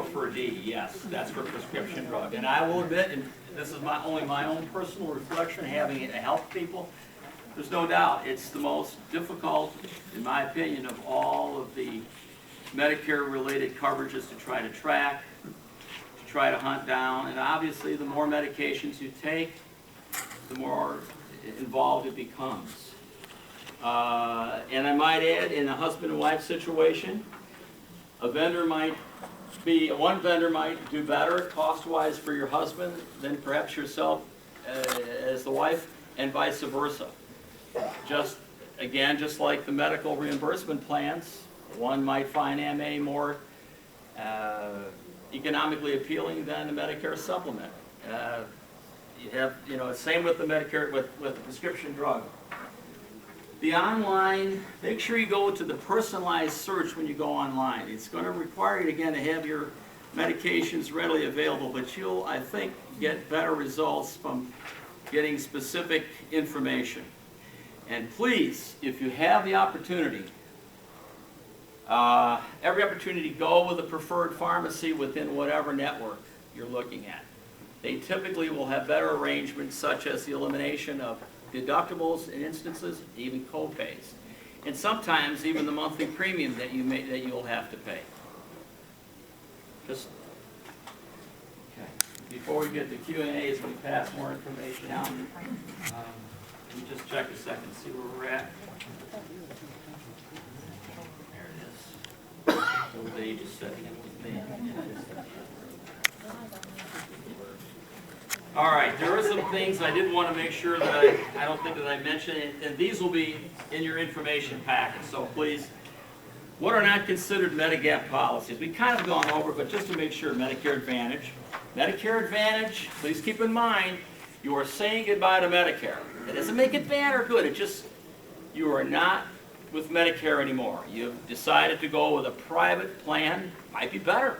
prefer D, yes, that's for prescription drug. And I will admit, and this is only my own personal reflection, having it help people, there's no doubt it's the most difficult, in my opinion, of all of the Medicare-related coverages to try to track, to try to hunt down, and obviously the more medications you take, the more involved it becomes. And I might add, in a husband and wife situation, one vendor might do better cost-wise for your husband than perhaps yourself as the wife, and vice versa. Just like the medical reimbursement plans, one might find MA more economically appealing than the Medicare supplement. You have, same with the Medicare, with the prescription drug. The online, make sure you go to the personalized search when you go online. It's going to require you, again, to have your medications readily available, but you'll, I think, get better results from getting specific information. And please, if you have the opportunity, every opportunity, go with a preferred pharmacy within whatever network you're looking at. They typically will have better arrangements, such as the elimination of deductibles in instances, even co-pays, and sometimes even the monthly premium that you'll have to pay. Just okay. Before we get to Q&As, we pass more information out. Let me just check a second, see where we're at. There it is. Old age is setting in with me. All right, there are some things I did want to make sure that I don't think that I mentioned, and these will be in your information packet, so please. What are not considered Medigap policies? We've kind of gone over, but just to make sure, Medicare Advantage. Medicare Advantage, please keep in mind, you are saying goodbye to Medicare. It doesn't make it bad or good, it just, you are not with Medicare anymore. You've decided to go with a private plan, might be better,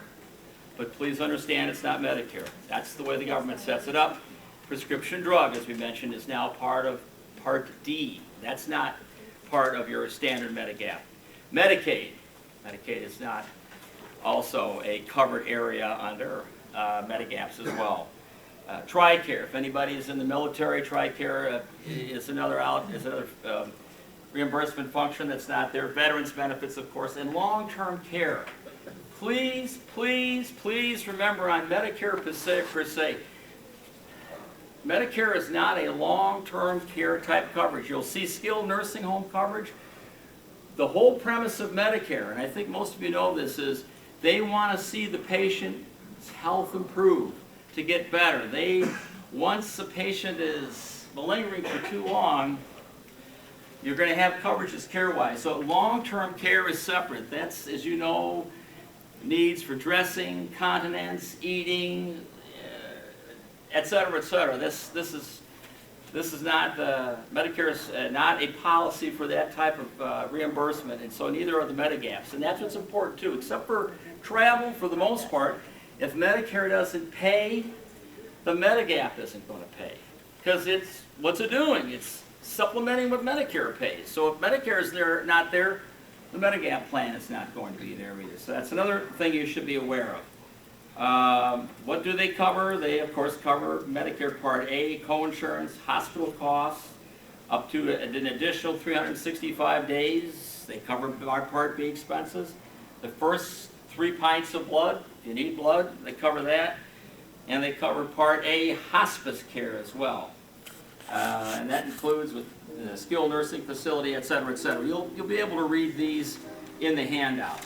but please understand it's not Medicare. That's the way the government sets it up. Prescription drug, as we mentioned, is now part of Part D. That's not part of your standard Medigap. Medicaid. Medicaid is not also a covered area under Medigaps as well. TRICARE, if anybody is in the military, TRICARE is another reimbursement function that's not there. Veterans benefits, of course, and long-term care. Please, please, please remember on Medicare per se, Medicare is not a long-term care type coverage. You'll see skilled nursing home coverage. The whole premise of Medicare, and I think most of you know this, is they want to see the patient's health improve, to get better. Once a patient is malingering for too long, you're going to have coverages care-wise. So long-term care is separate. That's, as you know, needs for dressing, continence, eating, et cetera, et cetera. This is not, Medicare is not a policy for that type of reimbursement, and so neither are the Medigaps. And that's what's important too. Except for travel, for the most part, if Medicare doesn't pay, the Medigap isn't going to pay. Because what's it doing? It's supplementing what Medicare pays. So if Medicare is not there, the Medigap plan is not going to be there either. So that's another thing you should be aware of. What do they cover? They, of course, cover Medicare Part A, coinsurance, hospital costs, up to an additional 365 days. They cover our Part B expenses. The first 3 pints of blood, if you need blood, they cover that. And they cover Part A hospice care as well. And that includes with skilled nursing facility, et cetera, et cetera. You'll be able to read these in the handout.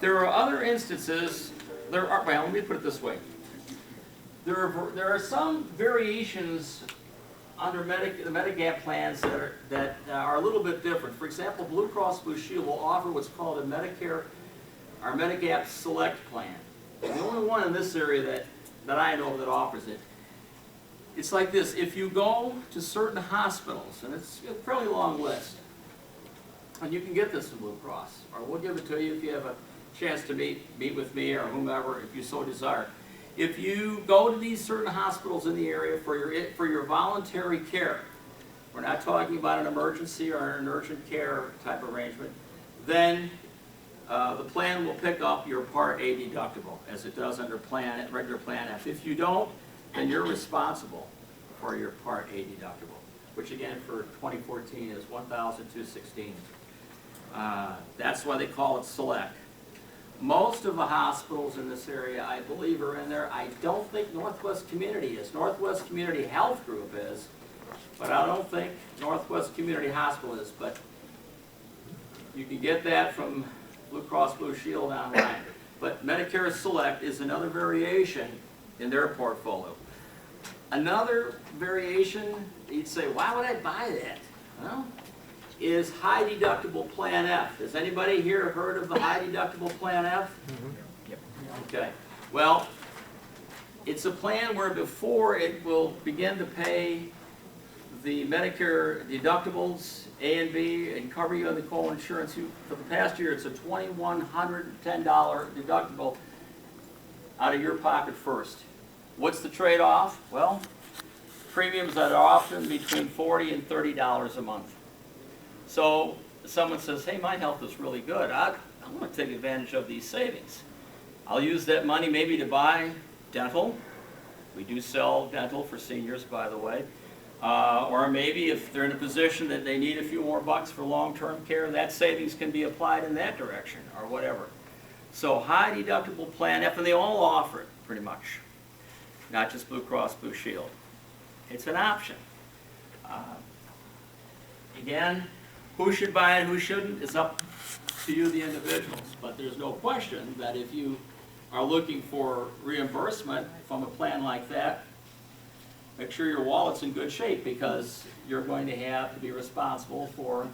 There are other instances, well, let me put it this way. There are some variations under the Medigap plans that are a little bit different. For example, Blue Cross Blue Shield will offer what's called a our Medigap Select plan. The only one in this area that I know that offers it. It's like this: if you go to certain hospitals, and it's a fairly long list, and you can get this from Blue Cross, or we'll give it to you if you have a chance to meet with me or whomever, if you so desire. If you go to these certain hospitals in the area for your voluntary care, we're not talking about an emergency or an urgent care type arrangement, then the plan will pick up your Part A deductible, as it does under regular Plan F. If you don't, then you're responsible for your Part A deductible, which again for 2014 is $1,216. That's why they call it Select. Most of the hospitals in this area, I believe, are in there. I don't think Northwest Community is. Northwest Community Health Group is, but I don't think Northwest Community Hospital is. But you can get that from Blue Cross Blue Shield online. But Medicare Select is another variation in their portfolio. Another variation, you'd say, why would I buy that? Well, is high deductible Plan F. Has anybody here heard of the high deductible Plan F? Mm-hmm. Yep. Okay. Well, it's a plan where before it will begin to pay the Medicare deductibles, A and B, and cover you on the co-insurance. For the past year, it's a $2,110 deductible out of your pocket first. What's the trade-off? Well, premiums that are often between $40 and $30 a month. So someone says, hey, my health is really good. I want to take advantage of these savings. I'll use that money maybe to buy dental. We do sell dental for seniors, by the way. Or maybe if they're in a position that they need a few more bucks for long-term care, that savings can be applied in that direction or whatever. So high deductible Plan F, and they all offer it pretty much, not just Blue Cross Blue Shield. It's an option. Again, who should buy it, who shouldn't, is up to you, the individuals. But there's no question that if you are looking for reimbursement from a plan like that, make sure your wallet's in good shape, because you're going to have to be responsible for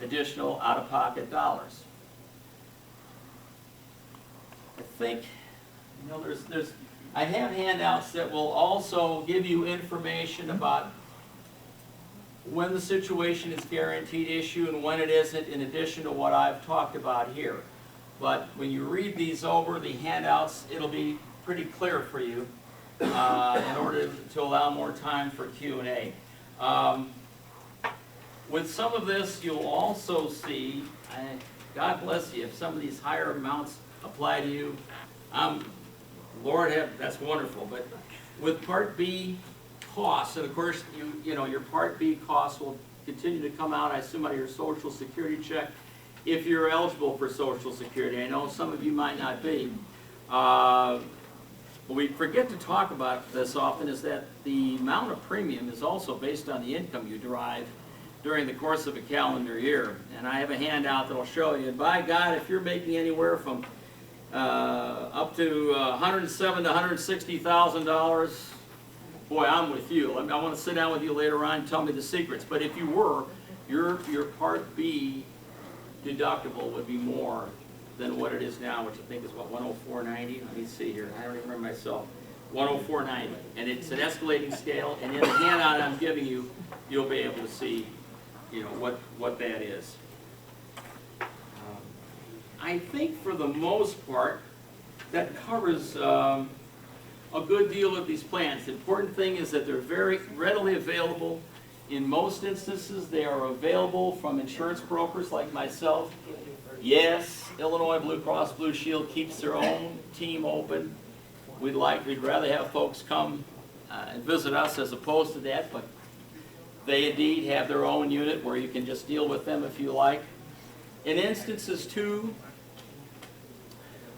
additional out-of-pocket dollars. I think, you know, I have handouts that will also give you information about when the situation is guaranteed issue and when it isn't, in addition to what I've talked about here. But when you read these over, the handouts, it'll be pretty clear for you in order to allow more time for Q&A. With some of this, you'll also see, God bless you, if some of these higher amounts apply to you, Lord have, that's wonderful. But with Part B costs, and of course, you know, your Part B costs will continue to come out, I assume, out of your Social Security check, if you're eligible for Social Security. I know some of you might not be. What we forget to talk about this often is that the amount of premium is also based on the income you derive during the course of a calendar year. And I have a handout that will show you, and by God, if you're making anywhere from up to $107,000 to $160,000, boy, I'm with you. I want to sit down with you later on and tell me the secrets. But if you were, your Part B deductible would be more than what it is now, which I think is what, $104.90? Let me see here. I don't even remember myself. $104.90. And it's an escalating scale. And in the handout I'm giving you, you'll be able to see, you know, what that is. I think for the most part, that covers a good deal of these plans. The important thing is that they're very readily available. In most instances, they are available from insurance brokers like myself. Yes, Illinois Blue Cross Blue Shield keeps their own team open. We'd rather have folks come and visit us as opposed to that, but they indeed have their own unit where you can just deal with them if you like. In instances too,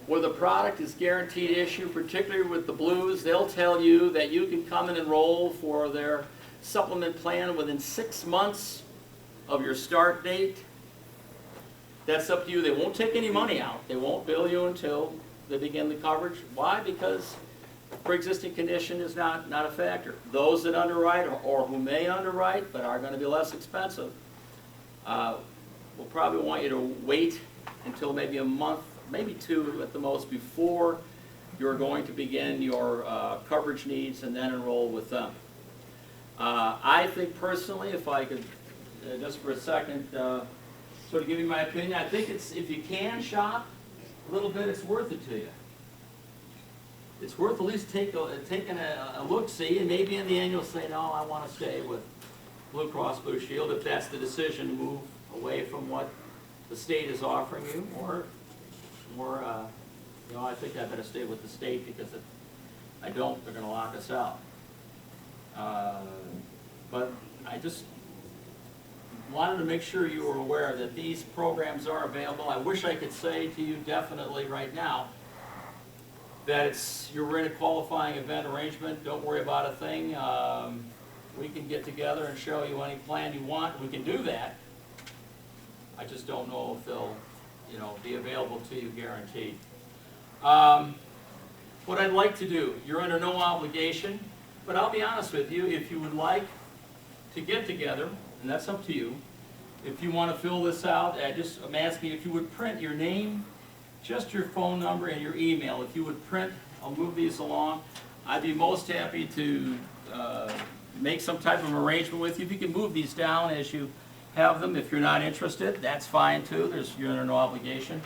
where the product is guaranteed issue, particularly with the Blues, they'll tell you that you can come and enroll for their supplement plan within 6 months of your start date. That's up to you. They won't take any money out. They won't bill you until they begin the coverage. Why? Because pre-existing condition is not a factor. Those that underwrite or who may underwrite but are going to be less expensive will probably want you to wait until maybe a month, maybe 2 at the most, before you're going to begin your coverage needs and then enroll with them. I think personally, if I could, just for a second, sort of give you my opinion, I think it's, if you can shop a little bit, it's worth it to you. It's worth at least taking a look-see, and maybe in the end you'll say, no, I want to stay with Blue Cross Blue Shield, if that's the decision to move away from what the state is offering you, or or, you know, I think I better stay with the state, because if I don't, they're gonna lock us out. But I just wanted to make sure you were aware that these programs are available. I wish I could say to you definitely right now that you're in a qualifying event arrangement, don't worry about a thing. We can get together and show you any plan you want, we can do that. I just don't know if they'll, you know, be available to you guaranteed. What I'd like to do, you're under no obligation, but I'll be honest with you, if you would like to get together, and that's up to you, if you want to fill this out, I'm asking if you would print your name, just your phone number and your email. If you would print, I'll move these along. I'd be most happy to make some type of arrangement with you. If you can move these down as you have them. If you're not interested, that's fine too. You're under no obligation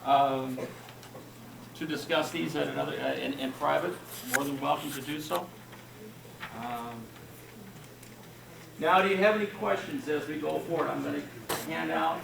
to discuss these at another in private. More than welcome to do so. Now, do you have any questions as we go forward? I'm going to hand out